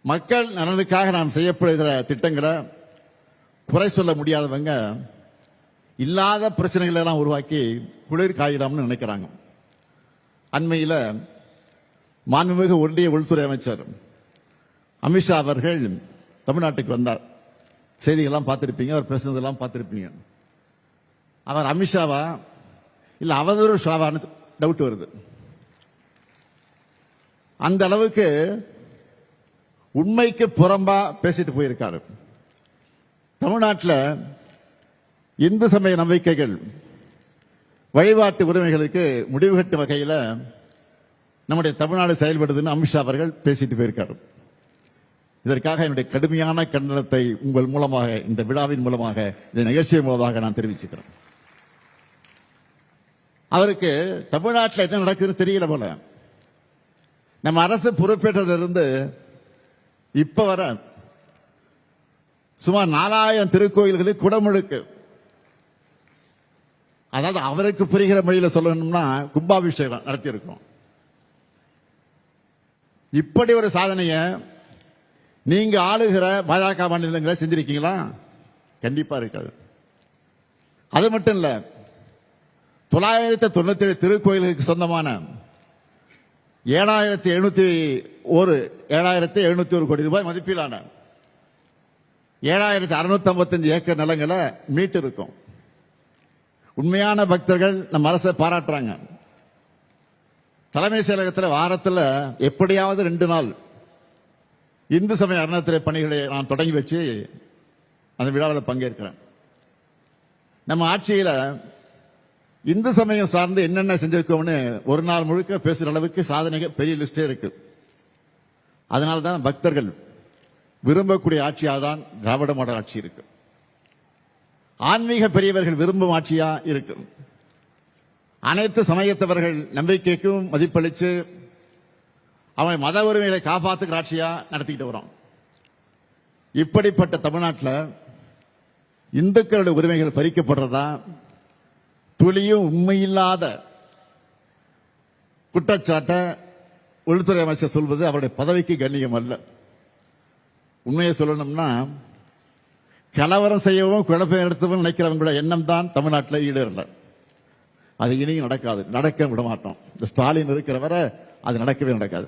மக்கள் நலனுக்காக நாம் செய்யப்படுகிற திட்டங்களை குறை சொல்ல முடியாதவங்க இல்லாத பிரச்சனைகளை எல்லாம் உருவாக்கி குளிர் காயிடாம்னு நினைக்கிறாங்க. அண்மையில் மாண்புமிகு ஒன்றிய உள்துறை அமைச்சர் அமித்ஷா அவர்கள் தமிழ்நாட்டுக்கு வந்தார். செய்திகள்லாம் பார்த்திருப்பீங்க, அவர் பேசுனதெல்லாம் பார்த்திருப்பீங்க. அவர் அமித்ஷாவா இல்ல அவதூறு ஷாவான்னு டவுட் வருது. அந்த அளவுக்கு உண்மைக்கு புறம்பா பேசிட்டு போயிருக்காரு. தமிழ்நாட்டில் இந்து சமய நம்பிக்கைகள் வழிபாட்டு உரிமைகளுக்கு முடிவு கட்டும் வகையில் நம்முடைய தமிழ்நாடு செயல்படுதுன்னு அமித்ஷா அவர்கள் பேசிட்டு போயிருக்காரு. இதற்காக என்னுடைய கடுமையான கண்டனத்தை உங்கள் மூலமாக, இந்த விழாவின் மூலமாக, இந்த நிகழ்ச்சியின் மூலமாக நான் தெரிவிச்சுக்கிறேன். அவருக்கு தமிழ்நாட்டில் என்ன நடக்குதுன்னு தெரியல போல. நம்ம அரசு பொறுப்பேற்றதிலிருந்து இப்ப வர சுமார் 4000 திருக்கோயில்களுக்கு குடமுழுக்கு. அதாவது அவருக்கு புரிகிற மொழியில் சொல்லணும்னா கும்பாபிஷேகம் நடத்தியிருக்கோம். இப்படி ஒரு சாதனைய நீங்க ஆளுகிற பாஜக மாநிலங்களை செஞ்சிருக்கீங்களா? கண்டிப்பா இருக்காது. அது மட்டும் இல்ல, 997 திருக்கோயில்களுக்கு சொந்தமான 7,701 கோடி ரூபாய் மதிப்பிலான 7,655 ஏக்கர் நிலங்களை மீட்டு இருக்கும். உண்மையான பக்தர்கள் நம்ம அரசை பாராட்டுறாங்க. தலைமை செயலகத்தில் வாரத்தில் எப்படியாவது 2 நாள் இந்து சமய அறநிலையத்துறை பணிகளை நான் தொடங்கி வச்சு அந்த விழாவில் பங்கேற்கிறேன். நம்ம ஆட்சியில் இந்து சமயம் சார்ந்து என்னென்ன செஞ்சிருக்கோம்னு ஒரு நாள் முழுக்க பேசுற அளவுக்கு சாதனைகள் பெரிய லிஸ்டே இருக்கு. அதனால்தான் பக்தர்கள் விரும்பக்கூடிய ஆட்சியாக தான் திராவிட மாடல் ஆட்சி இருக்கு. ஆன்மீக பெரியவர்கள் விரும்பும் ஆட்சியா இருக்கு. அனைத்து சமயத்தவர்கள் நம்பிக்கைக்கும் மதிப்பளிச்சு அவன் மத உரிமைகளை காப்பாற்றுகிற ஆட்சியா நடத்திக்கிட்டு வரோம். இப்படிப்பட்ட தமிழ்நாட்டில் இந்துக்களுடைய உரிமைகள் பறிக்கப்படுறதா துளியும் உண்மையில்லாத குற்றச்சாட்டை உள்துறை அமைச்சர் சொல்வது அவருடைய பதவிக்கு கண்ணியம் அல்ல. உண்மையை சொல்லணும்னா கலவரம் செய்யவும் குழப்பம் எடுத்தவும் நினைக்கிறவங்களோட எண்ணம் தான் தமிழ்நாட்டில் ஈடேறல. அது இனியும் நடக்காது, நடக்க விட மாட்டோம். இந்த ஸ்டாலின் இருக்கிற வரை அது நடக்கவே நடக்காது.